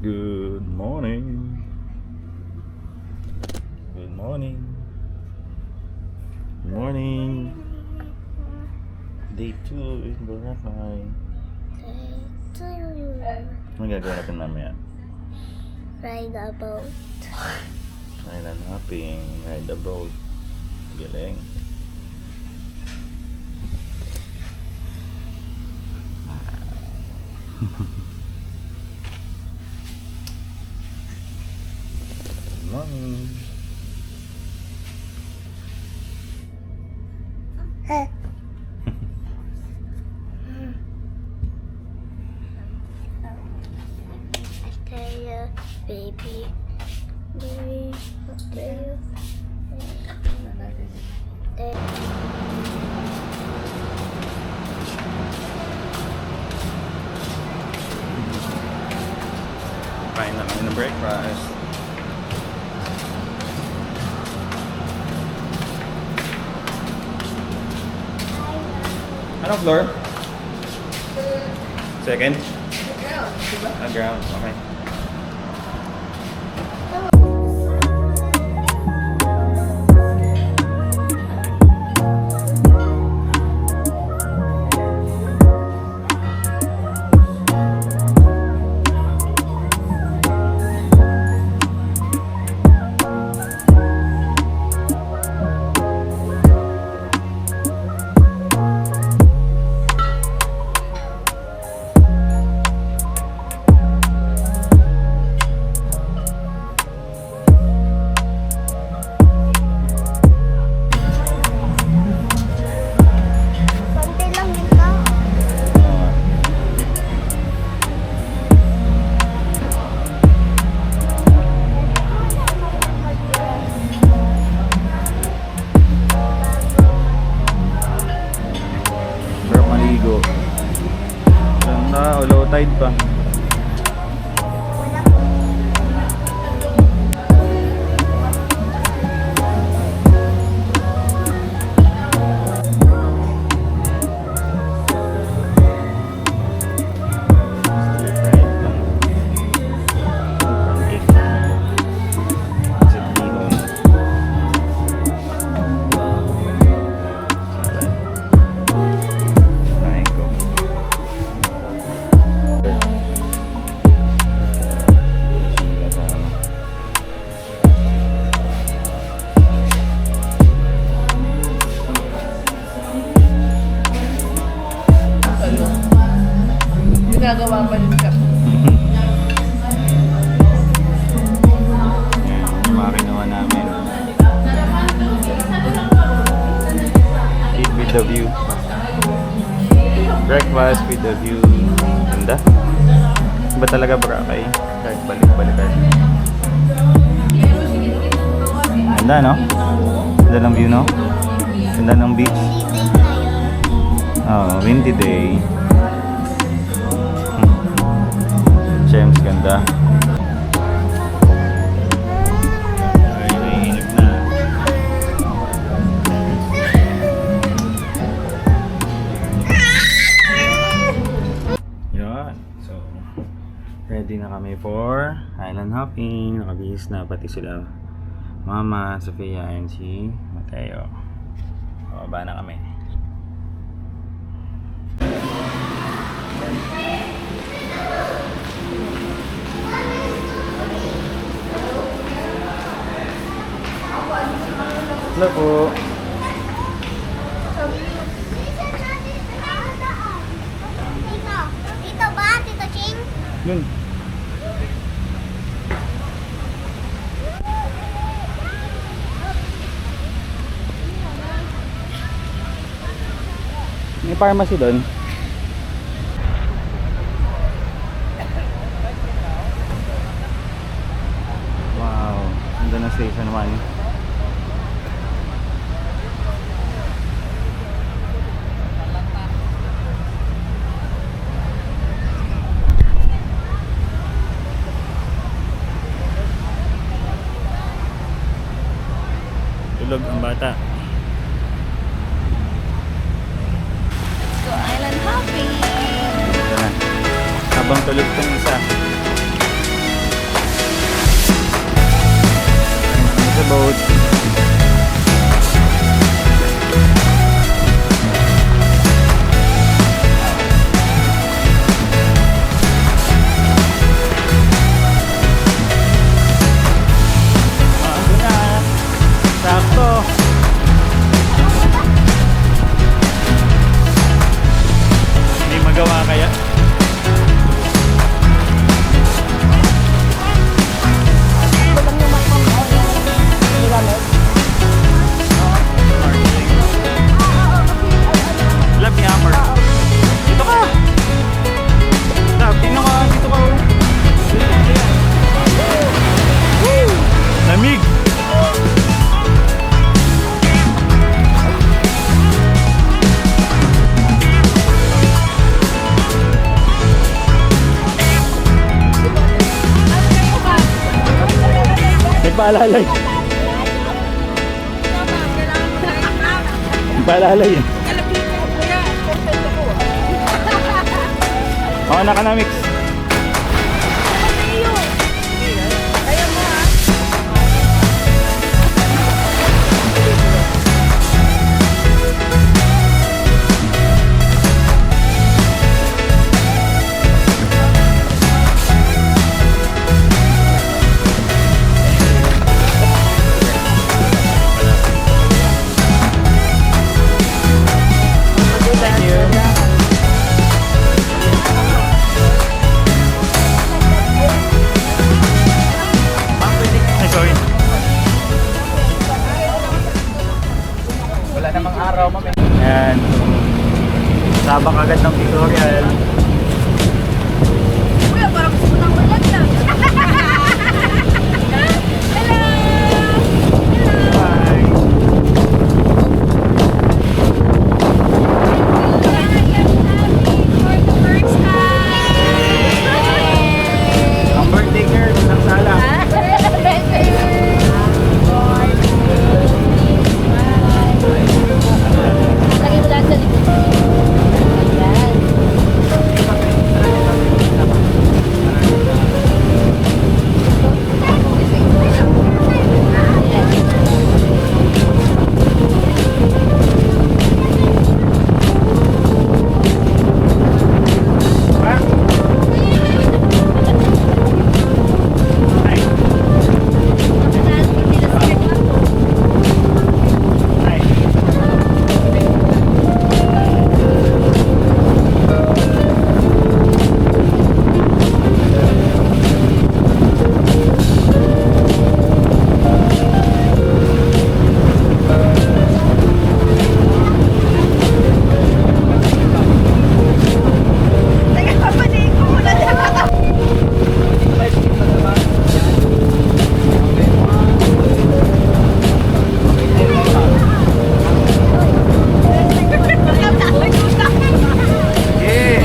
Good morning. Good morning. Good morning. Day 2 in Boracay. Ano gagawin natin mamaya? Ride a boat. Island hopping, ride the boat. Galing. Good morning. Baby. Baby. Baby. Kain na kami ng breakfast. Anong floor? Second? Ground. Ground. Okay. Konti lang yun lang. Pero maligo. Ganda, low tide pa. Ginagawa pa rin ka. Yan, makinawa namin. Eat with the view. Breakfast with the view. Ganda. Iba talaga Boracay. Kahit balik-balikan. Ganda, no? Ganda ng view, no? Ganda ng beach. Oh, windy day. James, ganda. Ay, naiinip na. Yan. So, ready na kami for island hopping. Nakabihis na pati sila Mama, Sofia, and si Mateo. Bababa na kami. Hello po. Tito. Tito ba? Tito Ching? Yun. May pharmacy doon. Wow, ganda na station naman. Tulog ang bata. So, island hopping. Ito na. Habang tulog tong isa. palalay. Palalay. Oo, naka-mix. Thank you. Ay, sorry. Wala namang araw, ma'am. Ayan. Sabak agad ng tutorial. Kuya, parang gusto nang malag lang. Bye. Ang birthday girl ng sala. Yeah.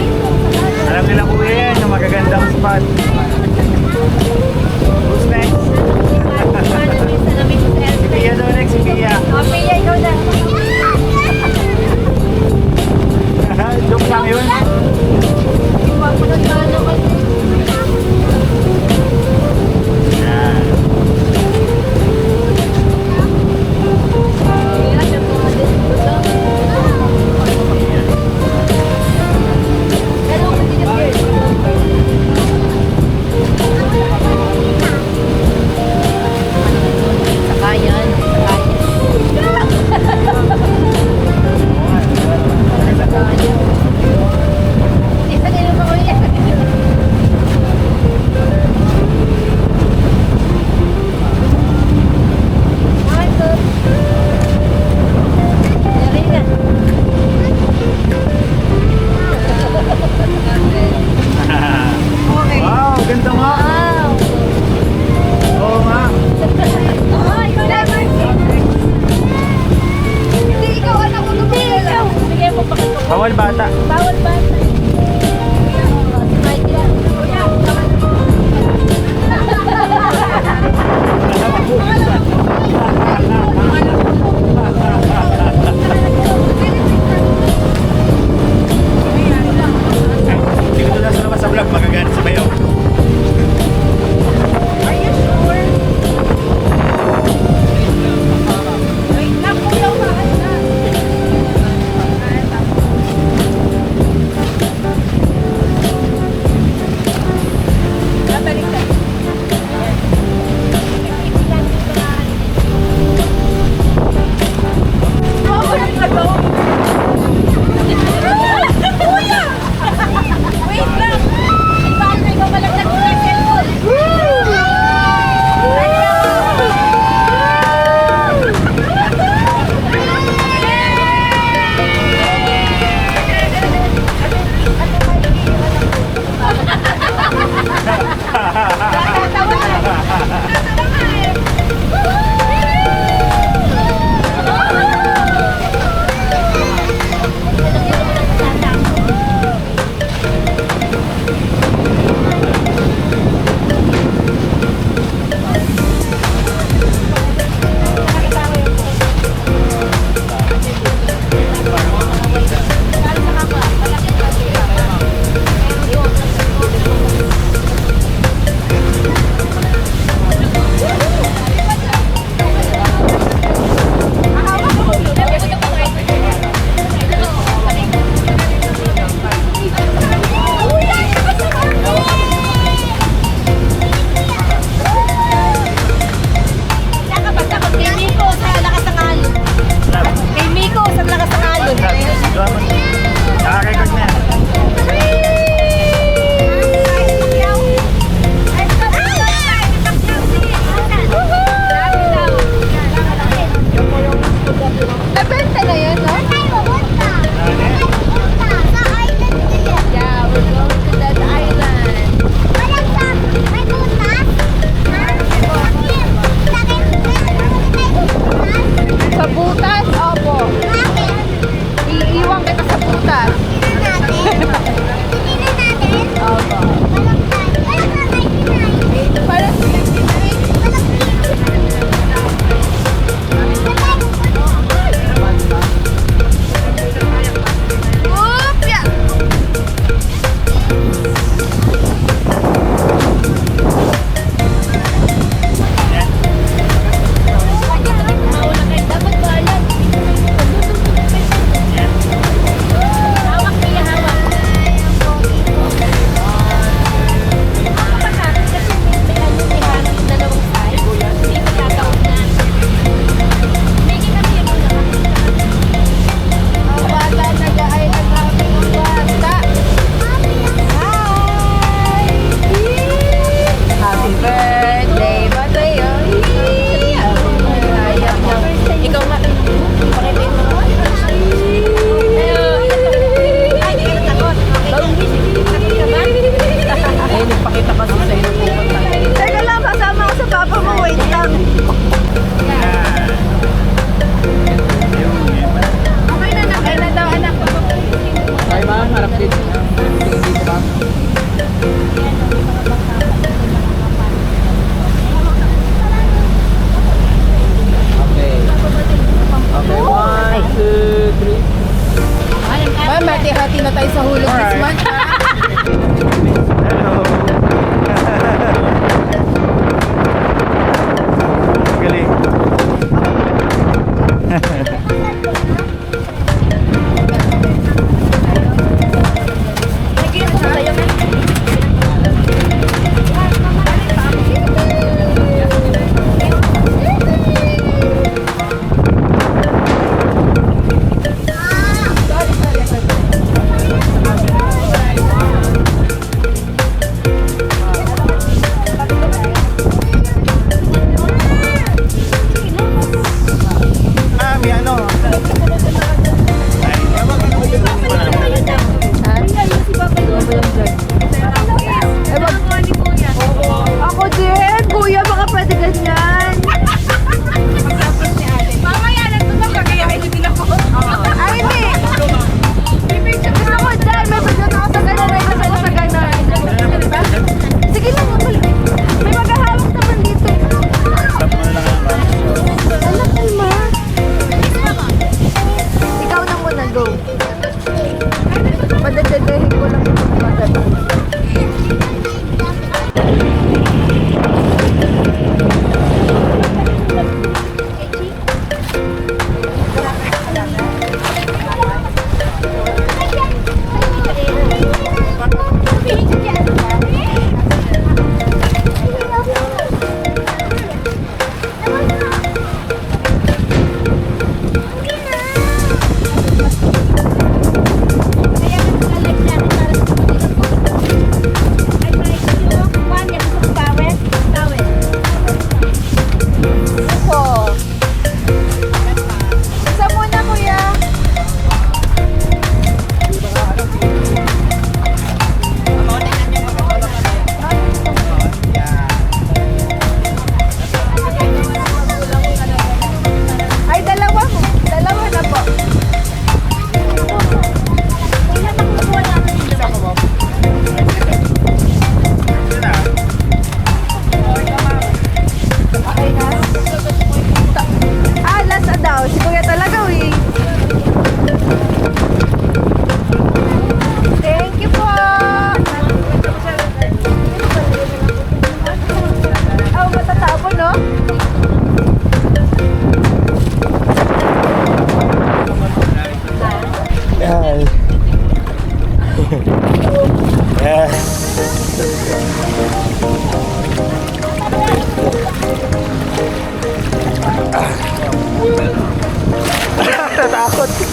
Alam nila kuya yan, yung magagandang spot. Who's next? Si Pia daw next, si Pia. Joke lang yun. Yan.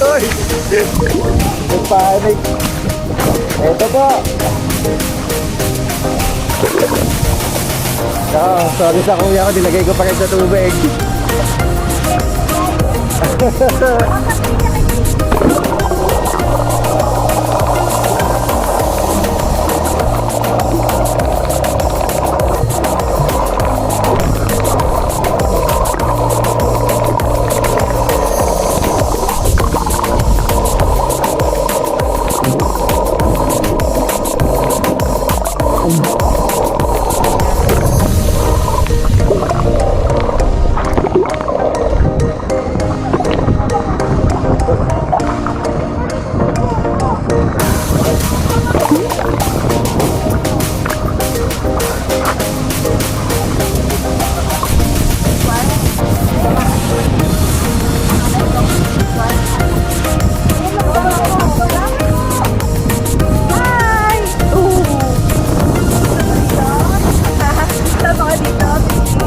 Uy! Nagpanik. Eto po. Sorry sa kuya ko, nilagay ko pa rin sa tubig. Sama ka dito.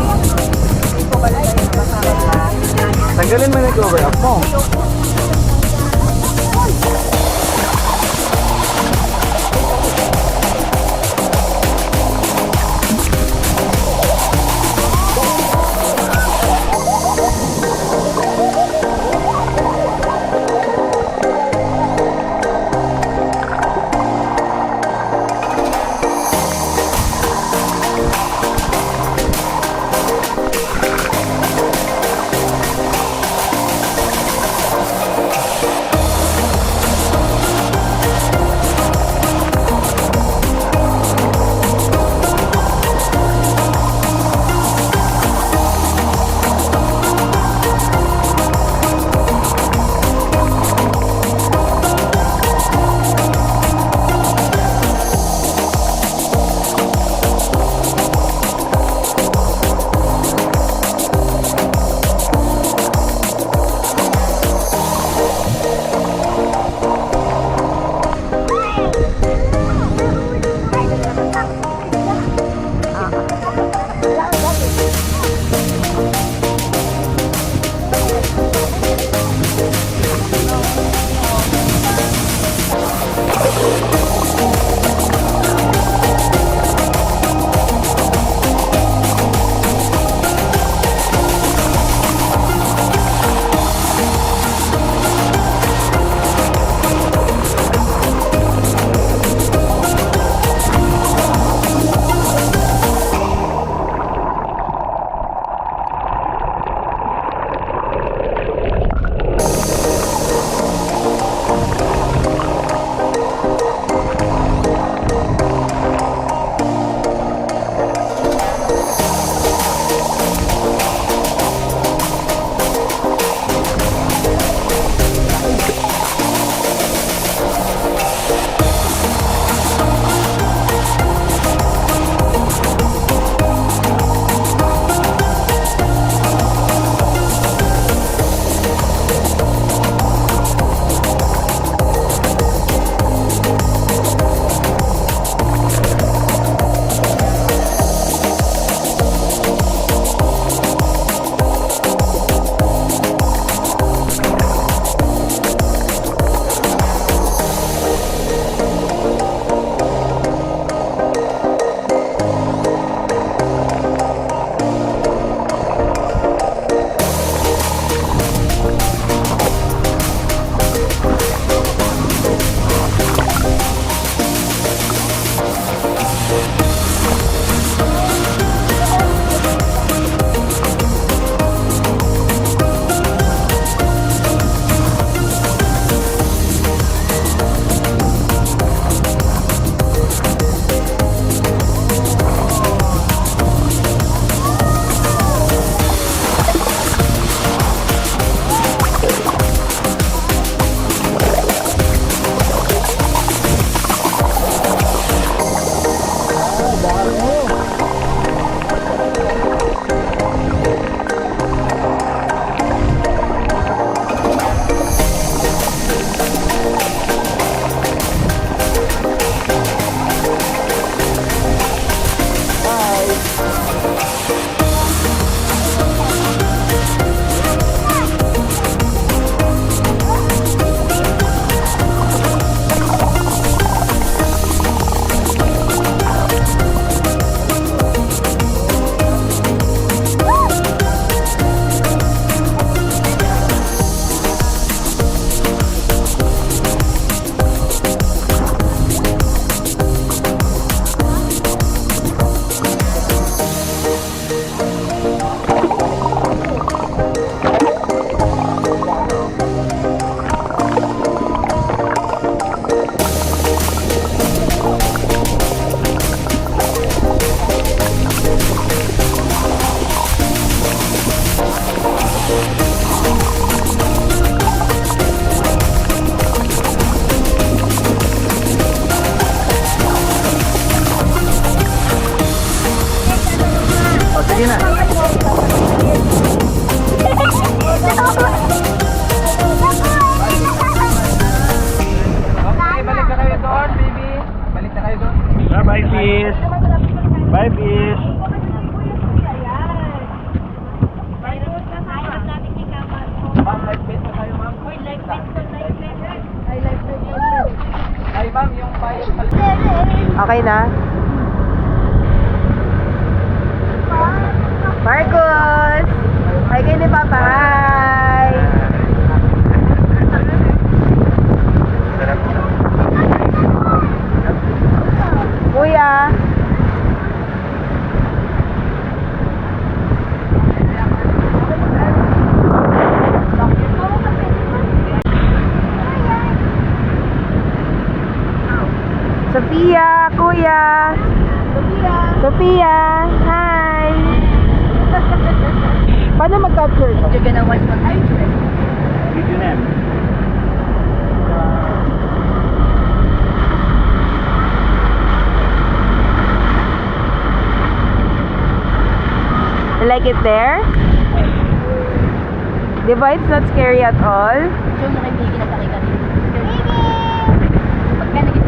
Sige na. Okay, balik na kayo doon, baby. Balik na kayo doon. Bye, fish. Bye, fish. Ma'am, life bait na kayo, ma'am. Ay, ma'am, yung bayad pala. Okay na? Marcos! Hi kayo ni Papa, hi! Kuya! Sophia! Kuya! Sophia! Hi! Paano mag-capture to? You're gonna watch my picture. Video na yan. You like it there? Diba it's not scary at all? Show mo kay Biggie na takikan. Pag ka naging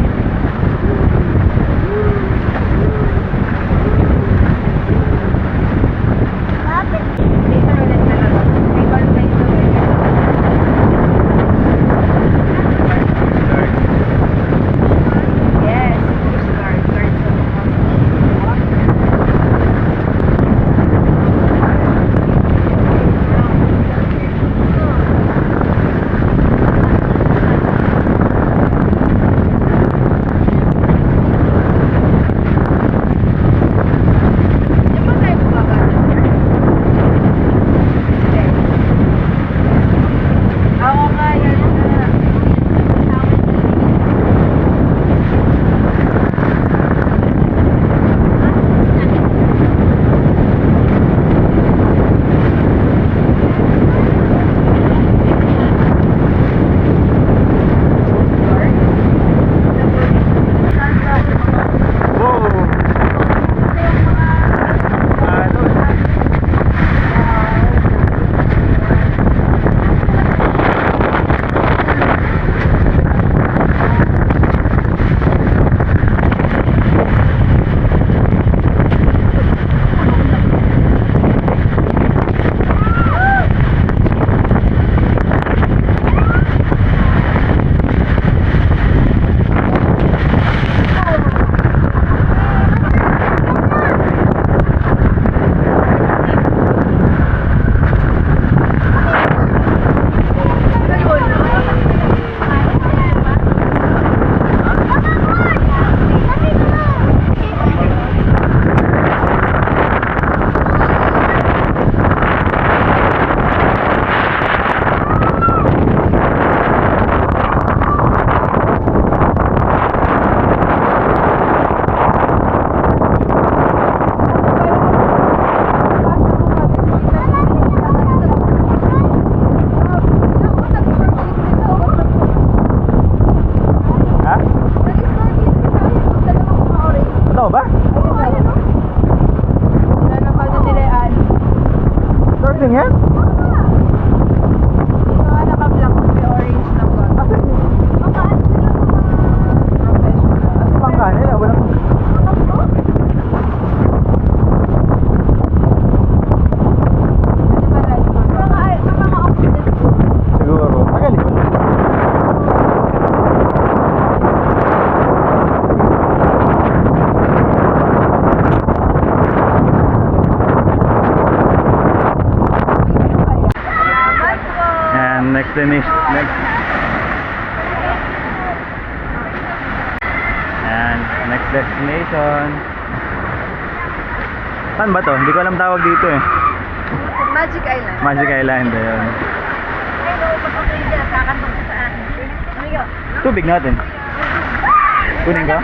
destination next. And next destination. Saan ba to? Hindi ko alam tawag dito eh. Magic Island. Magic Island ayun. Tubig natin. Kunin ka?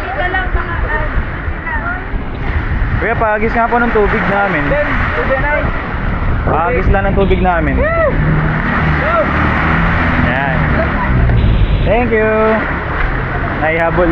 Kuya, pagis nga po ng tubig namin. Pagis lang ng tubig namin. Yan. Thank you. Naihabol.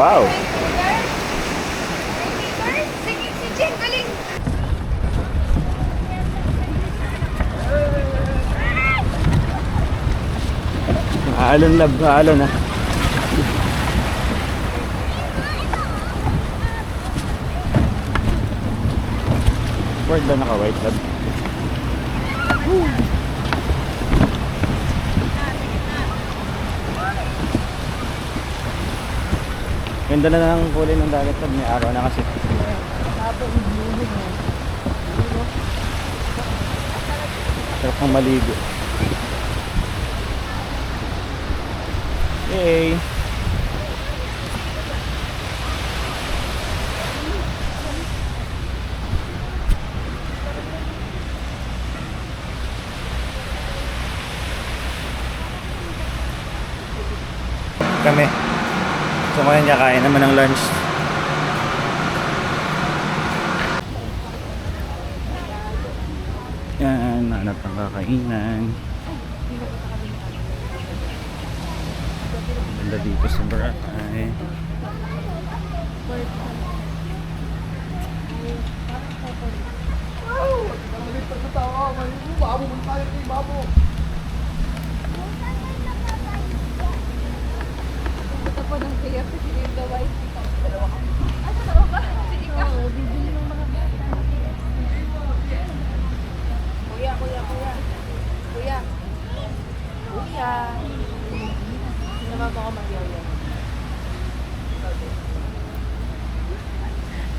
Wow! Haalon lab, haalon na. Word ba naka-white lab? Ganda na ng kulay ng dagat lab, may araw na kasi. Sarap ng maligo. Yay! Kami. So ngayon kakain naman ng lunch. Yan, hanap ng kakainan. Ganda dito sa Boracay. Naman ako mag-yaw-yaw.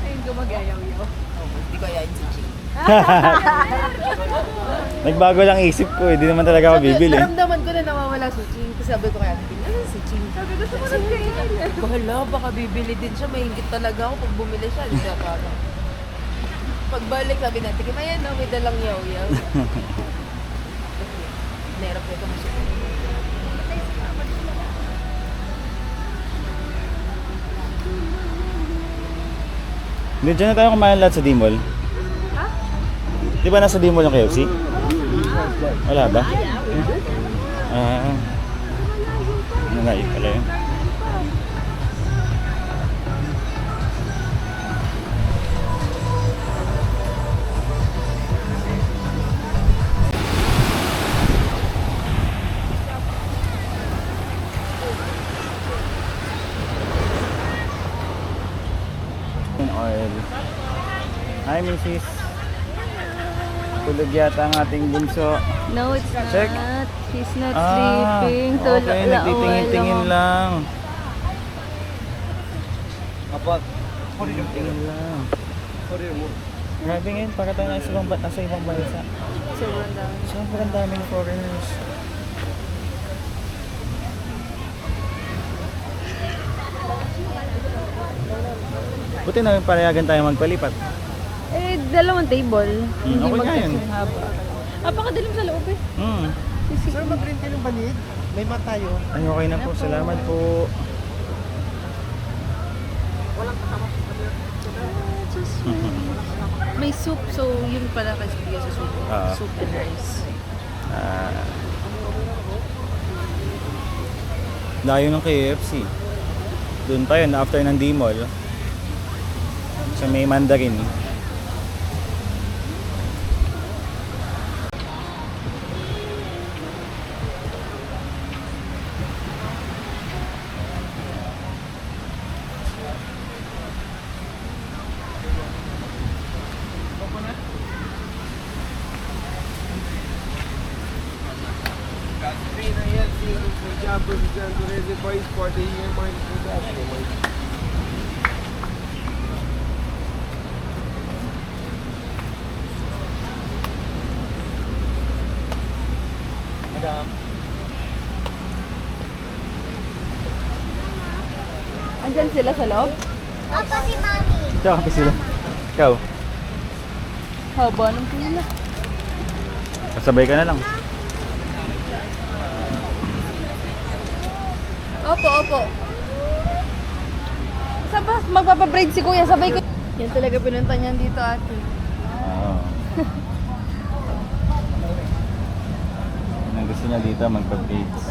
Ayun ko mag-yaw-yaw. Hindi ko ayayin si Ching. Nagbago lang isip ko eh, di naman talaga ako bibili. Naramdaman ko na nawawala si Ching. Kasi sabi ko kaya, ano si Ching? Sabi ko, sumunod kayo. Hala, baka bibili din siya. Mahingit talaga ako pag bumili siya. Hindi siya parang. Pagbalik, sabi natin, ayan no, may dalang yaw-yaw. Nerap ko ito masusunod. Hindi, dyan na tayo kumain lahat sa D-Mall. Ha? Di ba nasa D-Mall yung KFC? Wala ba? Ano nga yun pala yun? Oil. Hi, Mrs. Tulog yata ang ating bunso. No, it's Check. not. He's not sleeping. So, okay, nagtitingin-tingin lang. Apat. Tingin lang. Grabe ngayon, para tayo nasa ibang bansa. sobrang dami. Sobrang daming foreigners. Buti na parehagan tayo magpalipat. Eh, dalawang table. Hindi okay nga yun. magkasing haba. Napakadilim sa loob eh. Sir, mag-rent kayo ng banig? May mat tayo. Ay, okay na po. Salamat po. May soup, so yun pala kasi bigyan sa soup. Ah. Soup and rice. Layo ng KFC. Doon pa yun, after ng D-Mall. Sa may Mandarin. Andyan sila sa loob? Opo, si Mami. Tsaka pa sila. Ikaw, Haba ng pila. kasabay ka na lang. Opo, opo. Sabas, magpapabraid si kuya, sabay ko. Yan talaga pinunta niyan dito ate. Oo. Ang gusto niya dito, magpa-braids.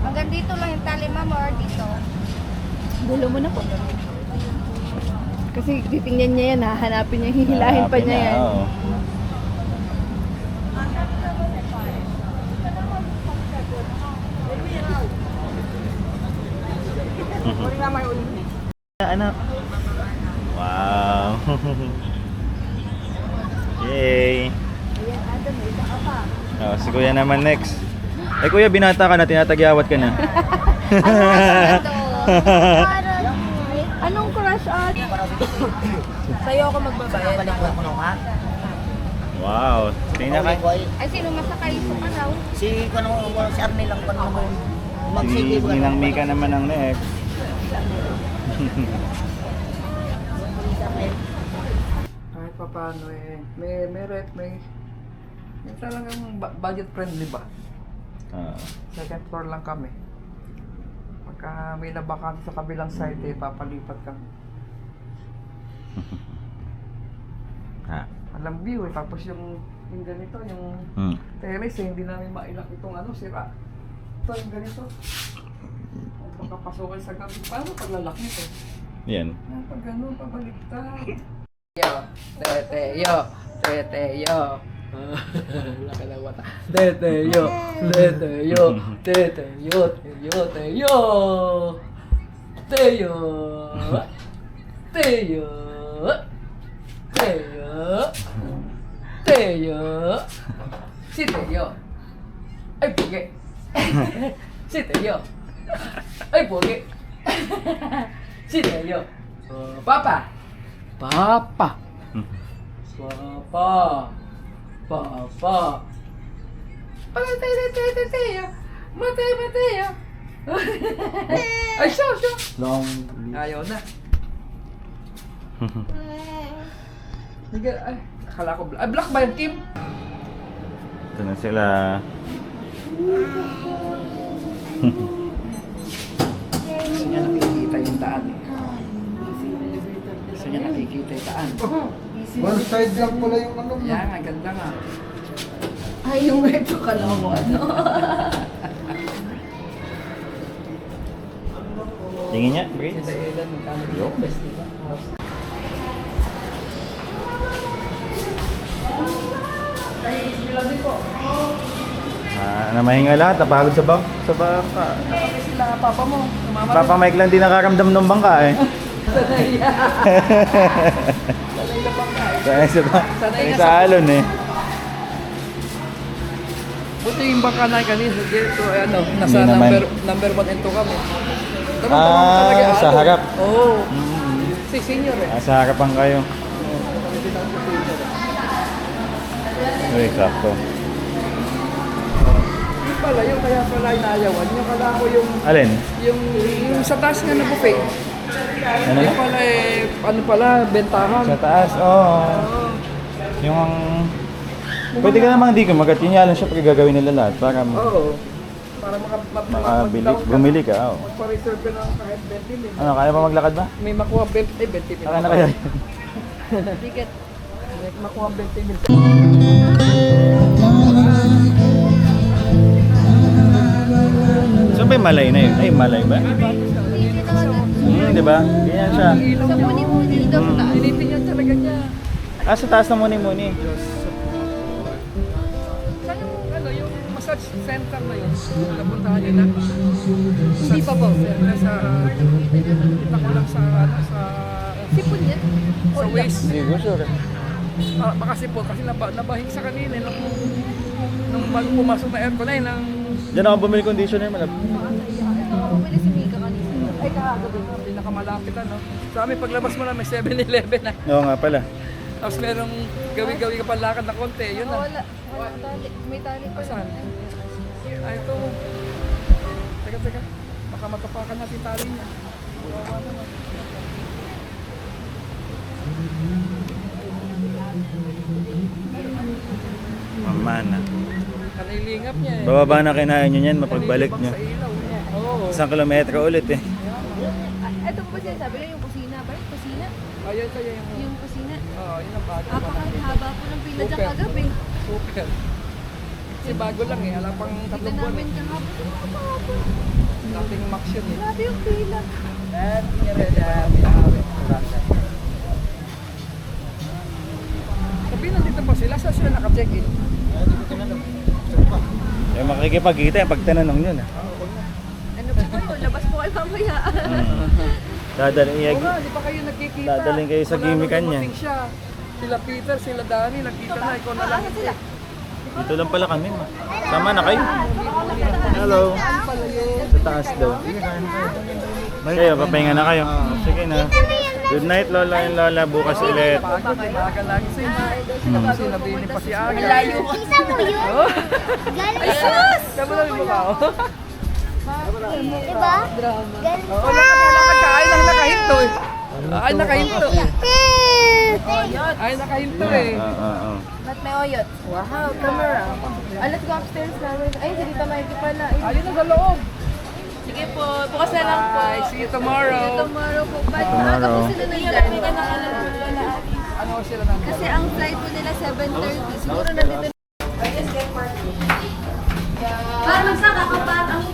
Hanggang dito lang yung tali, Mama, or dito? Dulo mo na po. Kasi titingnan niya yan, hahanapin niya, hihilahin pa niya yan. Oo. Anak. Wow. Yay. Ayan, Adam, may isa ka pa. Oh, si Kuya naman next. Eh Kuya, binata ka na, tinatagyawat ka na. Anong crush at? Sa'yo ako magbabayad ng Wow. Tingnan ka. Ay, sino masakay sa kanaw? Si Arnel lang pa naman. Si Ninang Mika naman ang next. Kahit pa paano may talagang budget friendly ba? Ah. Second floor lang kami. Pagka may nabakan sa kabilang side, papalipat kami. Ah. Alam view tapos yung ganito, yung terrace, hindi namin mailak itong sira. Ito yung ganito. Pagkapasukan sa gabi, paano paglalak nito? Yan. Pag gano'n, pabaliktad. Teteo. Laki ng mata. Teteo. Si Teo. Ay, pugi. Si Teo. Ay, pugi. Si Teo. Papa. Papa. Mateo. Ay, siya. Long. Ayaw na. Ay, akala ko black. Ay, black ba yung team? Ito na sila. Gusto niya nakikita yung daan eh. Gusto niya nakikita yung daan. One side lang pala yung Yan nga, ganda nga. Ay, yung ito ka lang mo, Tingin niya, Brits. Ilan magkano yung best, di ba? Na mahinga lahat, napagod sa bangka. Sila papa mo, mama mo. Papa Mike lang di nakaramdam ng bangka eh. Sanay sa alon eh. Buti yung bangka na kanina, dito, nasa Hindi naman. number 1 and 2 kami. Sa harap. Oo. Si senior eh. Sa harapan kayo. Uy, sakto. Yung pala, yung kaya pala inayawan. Yung kala ko Alin? yung sa taas nga na buffet. Ano Yung na? pala pala, bentahan. Sa taas, oo. Yung pwede ka namang di kumagat. Yun nga lang syempre gagawin nila lahat para Oo. Para bumili ka. Oh. magpa-reserve ka ng kahit 20 mil. Ano, kaya pa maglakad ba? May makuha 20 mil. Kaya na kaya? Bigat. May makuha 20 mil. Saan ba yung malay na yun? Ay, malay ba? Di ba? Ganyan siya. Sa muni-muni daw sa taas. Silipin niya talaga niya. Sa taas na muni-muni. Saan yung massage center na yun? Napuntahan niyo na? Hindi pa po. Sa kita ko lang sa Sipon yan. sa waist. Hindi ko sure. Baka sipon kasi nabahing sa kanina nung bago pumasok na aircon ay nang Diyan ako bumili conditioner malap. Bumili si Mika kanina. ay kahagabi na pinakamalapit sa amin paglabas mo na may 7-Eleven na. Oo nga pala. Tapos merong gawi-gawi ka panlakad na konti, yun na. Wala. Wala tali. May tali pa. Saan? Ay, ito. Teka. Baka matapakan natin tali niya. Wawa naman. Mamana. Kanilingap niya eh. Bababa na kinain nyo yan, mapagbalik nyo. Sa ilaw. Oo. 1 kilometro ulit eh. Ito po siya sabi lang yung kusina ba? Yung kusina? Ayun kaya yung... Yung kusina. Oo, yun ang bago. Haba po ng pila dyan kagabi. Super. Kasi bago lang eh. Alam pang 3 Tignan buwan namin eh. kahapon. Kahapon. Dating max yun eh. Grabe yung pila. Sabi nandito pa sila, saan sila naka-check-in? Eh, makikipagkita yung pag tinanong yun. Ano po, labas po kayo mamaya. Dadalhin Oo nga, di pa kayo nagkikita. Dadalhin kayo sa Wala gimikan nang niya. dumating siya. Sila Peter, sila Danny, nagkita na, ikaw na lang. Dito lang pala kami. Sama na kayo. Hello. Sa taas daw. Kayo, papahinga na kayo. Sige na. Good night, Lola and Lola. Bukas ulit. Pagod, maaga lang sila. Sila Bini pa si Aga. Layo. Kita mo yun? Galing sa... Sabi namin mo ba? Diba? Galing Oo, lakad ka. Ay, nakahinto eh. Ay, nakahinto. Ay, nakahinto eh. Ba't may oyot? Wow, camera. Let's go upstairs namin. Ay, si Tita Mikey pala. Ay, Ayun na sa loob. sige po, bukas na lang po. Bye, see you tomorrow. Tomorrow po. Ba't Tomorrow. maaga po sila nangyalap nila na Ano sila nandito? Kasi ang flight po nila 7:30. Siguro nandito. Para magsaka ka pa, ang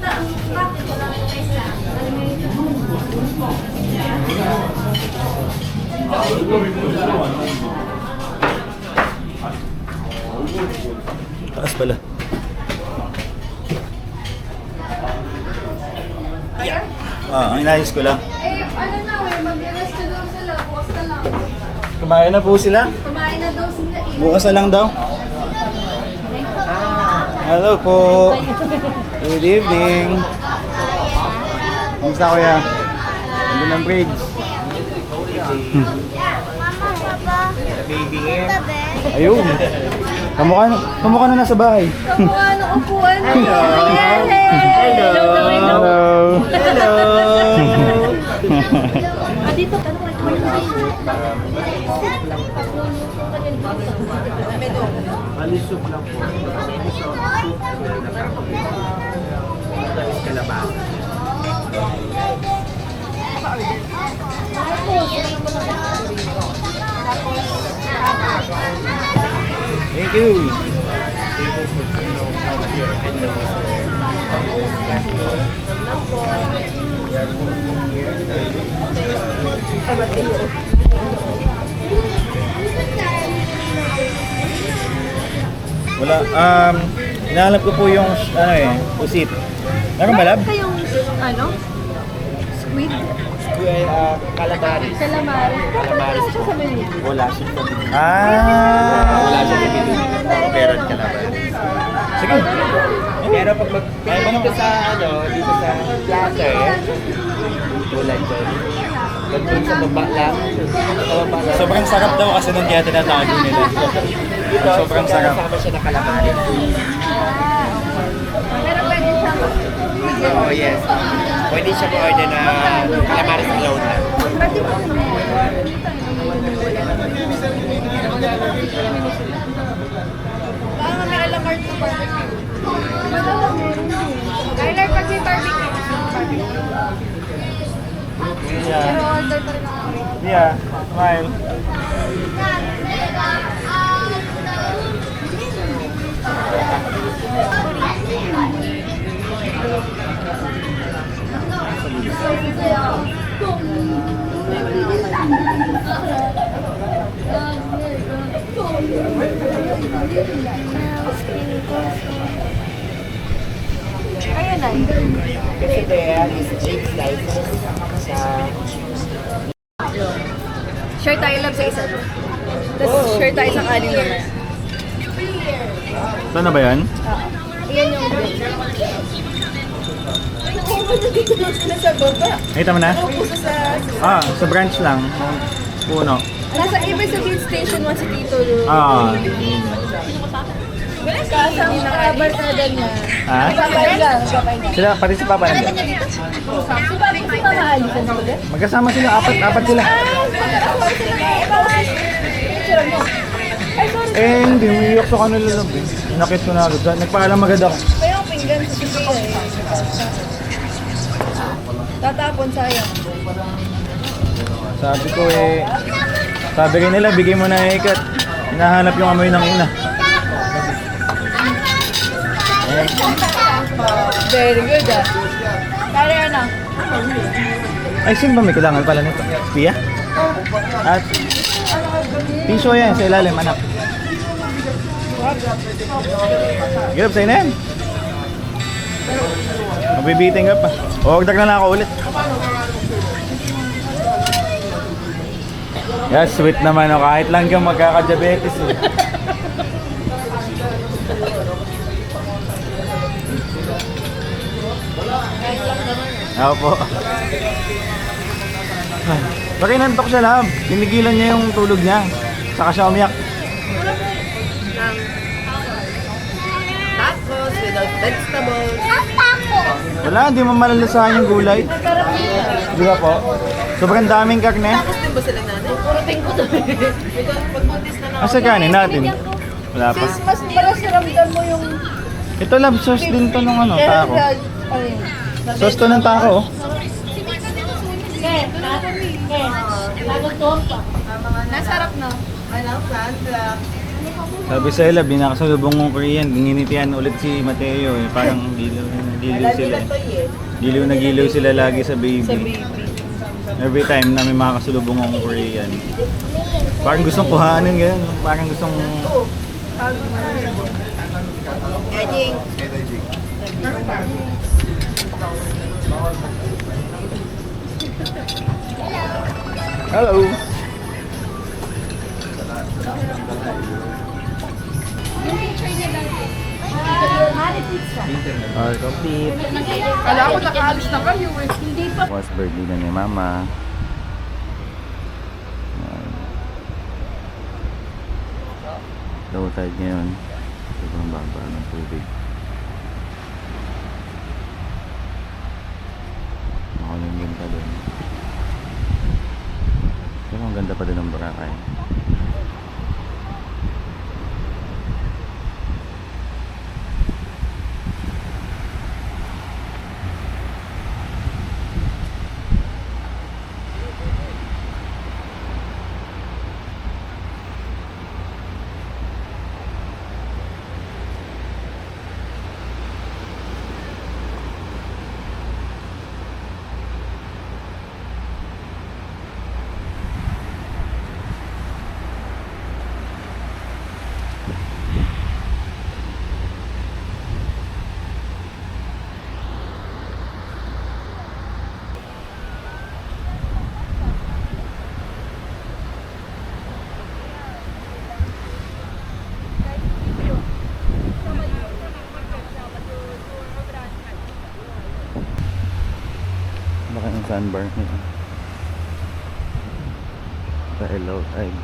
bakit ko lang yung isa. Taas pala. Ang inayos ko lang. Ano na, mag-rest na daw sila, bukas na lang. Kumain na po sila. Kumain na daw sila eh. Bukas na lang daw. Hello po. Good evening. Kamusta kuya? Ano ng bridge? Mama, baba. Tabi. Ayun. Kamukha na nasa bahay. Kamukha ng upuan. Hello. Hello. Hello. Dito, tanong Alisok lang po. Thank you. Wala. Hinahanap ko po yung pusit. Meron ba, Lab? kayong, ano? Squid? Calamaris. Calamari. Calamari siya sa menu. Wala siya. Wala siya bibili. Pero calamaris. Sige. Pero pag dito sa dito sa platter, wala dyan. Pag dun sa baba lang, Sobrang sarap daw kasi nung kaya tinatawag nila. dito, Sobrang sarap. kasama siya na calamaris. Pero pwede siyang Oh, yes. Pwede siya mag-order na calamaris alone lang. baka may alamart sa barbecue. Kyler, pag may barbecue. Yeah. Pero order pa rin ako. Yeah. Smile. Kayo na. Kasi there is jig slices sa Share tayo lang sa isa. Tapos share tayo sa kanin naman. Saan na ba yan? Iyan yung dito na sila sa baba. Nakita mo na? Puso sa... Sa branch lang. Puno. Nasa ibig sabihin station 1 si Tito Lu. Kasang nakabarkada niya. Babay lang. Sila, pati si Papa nandiyan. Si Papa maalisan mo ba? Magkasama sila, apat sila. Hindi, umiiyak sa kanila lang. Nakit ko na agad. Nagpaalam agad ako. May yung pinggan sa Sophia eh. Tatapon sayang. Sabi rin nila, bigay mo na ikat. Hinahanap yung amoy ng ina. Very good ah. Kaya na. Ay, sino ba may kailangan pala nito? Pia? At piso yan sa ilalim, anak. Girap sa'yo na yan. Mabibiting ka pa. O, dagdag na lang ako ulit. Yeah, sweet naman o. Kahit lang kang magkaka-diabetes eh. Opo. Bakit nantok siya, love? Tinigilan niya yung tulog niya. Saka siya umiyak. Tacos without vegetables. Wala, hindi mo malalasahan yung gulay. Di ba po? Sobrang daming karne. Tacos din ba sila nanay? Purating ko to. Ito, pagbuntis na lang. Asa kanin natin? Wala pa. Mas para sa ramdam mo yung... Ito, love, sauce din to ng ano, taco. Sauce to ng taco, oh. Nasarap no? Sabi sa ila, binakasalubong kong Korean, ginginitian ulit si Mateo eh. Parang giliw sila eh. Giliw na giliw sila lagi sa baby. Every time na may mga kasalubong kong Korean. Parang gustong kuhanin ganyan. Parang gustong... Hello! All complete. Kala ko nakaalis na kayo eh. Was birthday na ni Mama. Low tide ngayon. Sobrang baba ng tubig. Makalingin pa doon. Pero ang ganda pa din ng Boracay. Baka yung sandbar nila. Dahil low tide.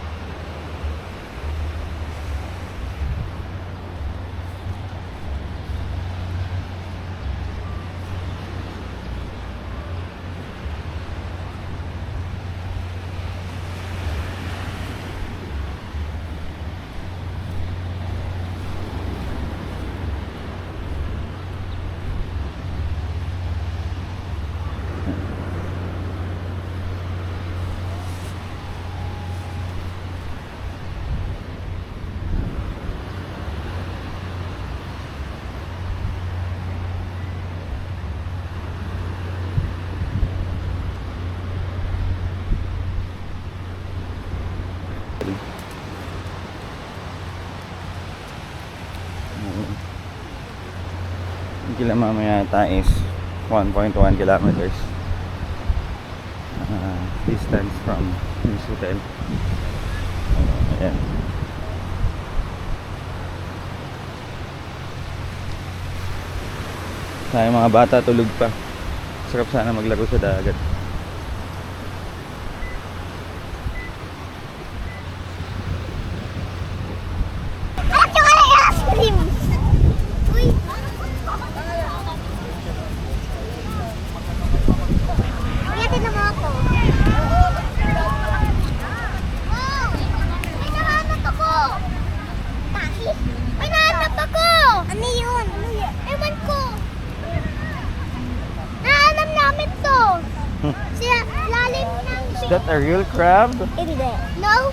Yung kila mamaya yata is 1.1 kilometers distance from this hotel. Ayan. Sayang mga bata tulog pa. Sarap sana maglaro sa dagat. Is that a real crab? Hindi. No,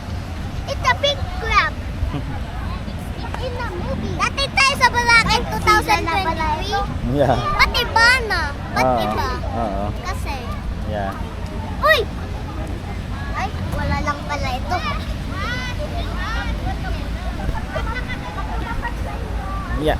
it's a big crab. In the movie. Dati tayo sa Boracay 2023. Yeah. Ba't iba na? Ba't iba? Oo. Kasi. Yeah. Uy! Ay, wala lang pala ito. Yeah.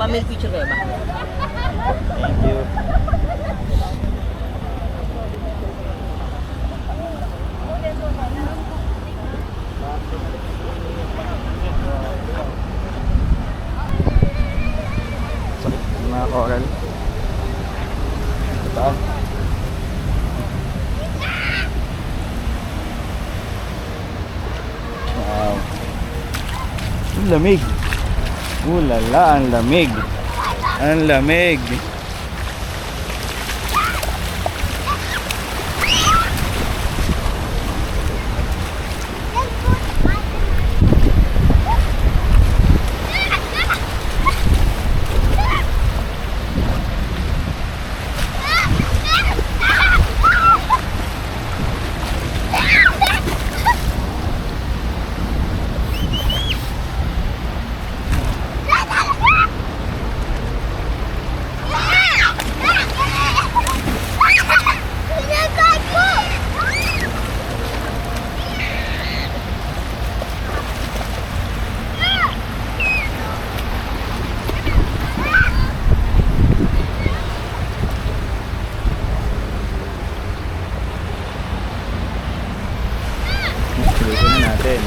Family picture kayo ba? Thank you. Sakit mga coral. Ito. Wow. Ang lamig. Ulala, ang lamig. Ang lamig. Luto na natin.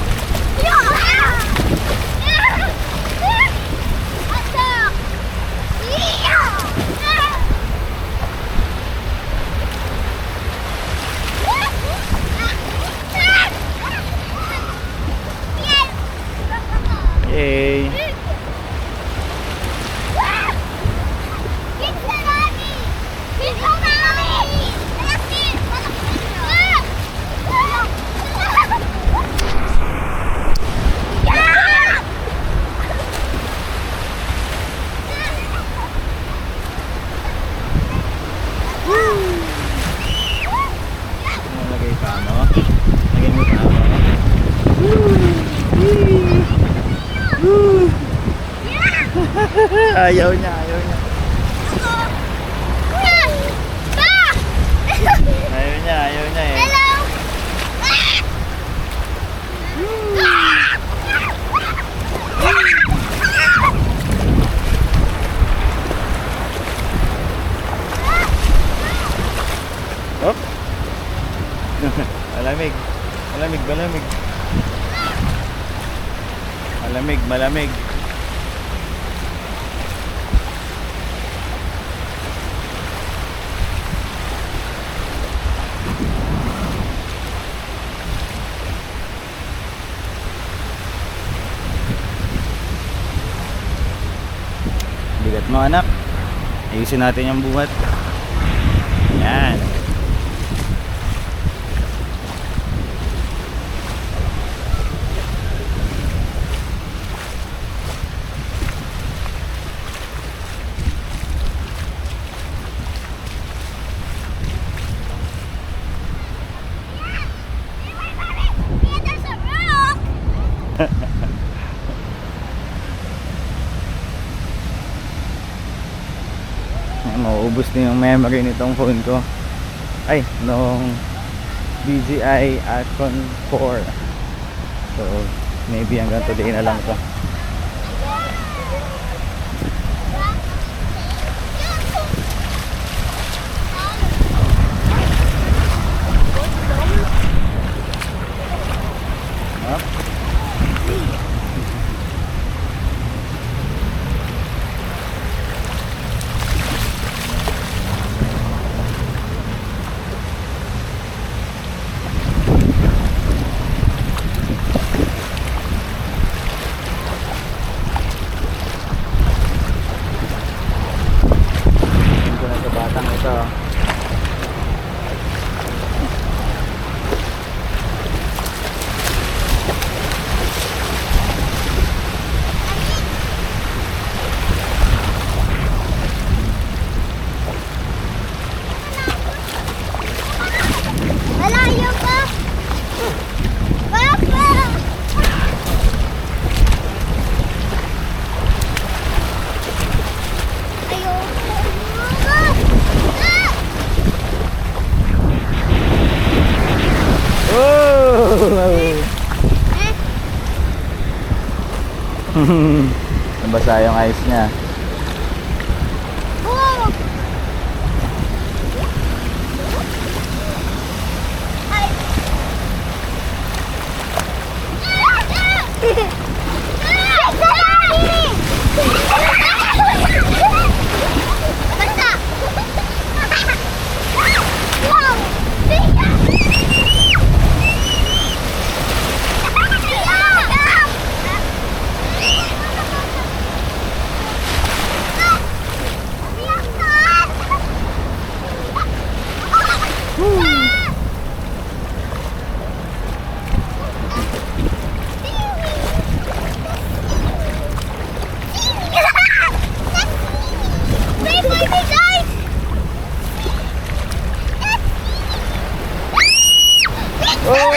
Yay! Nalagay pa mo? Lagay mo pa mo? Ayaw niya, ayaw niya. Ayaw niya eh. Hello! Oh? Malamig. Malamig, malamig. Malamig, malamig. Bigat mo anak. Ayusin natin yung buhat. Yan. There's a rock! Mauubos na yung memory nitong phone ko. Ay, nung DJI Icon 4. So, maybe hanggang today na lang to. Huh? Nabasa yung ice niya. Wow! Ay! Basta! Wow! Wait for me, guys! Oh!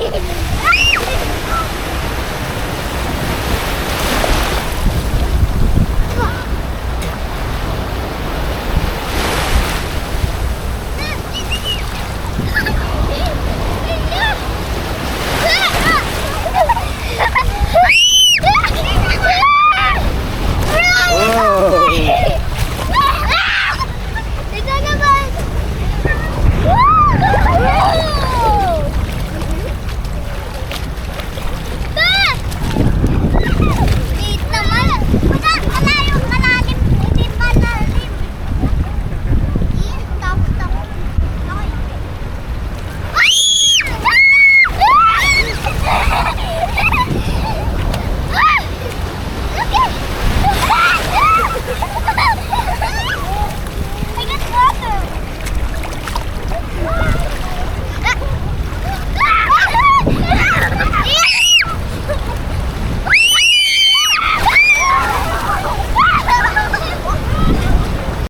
Hehehe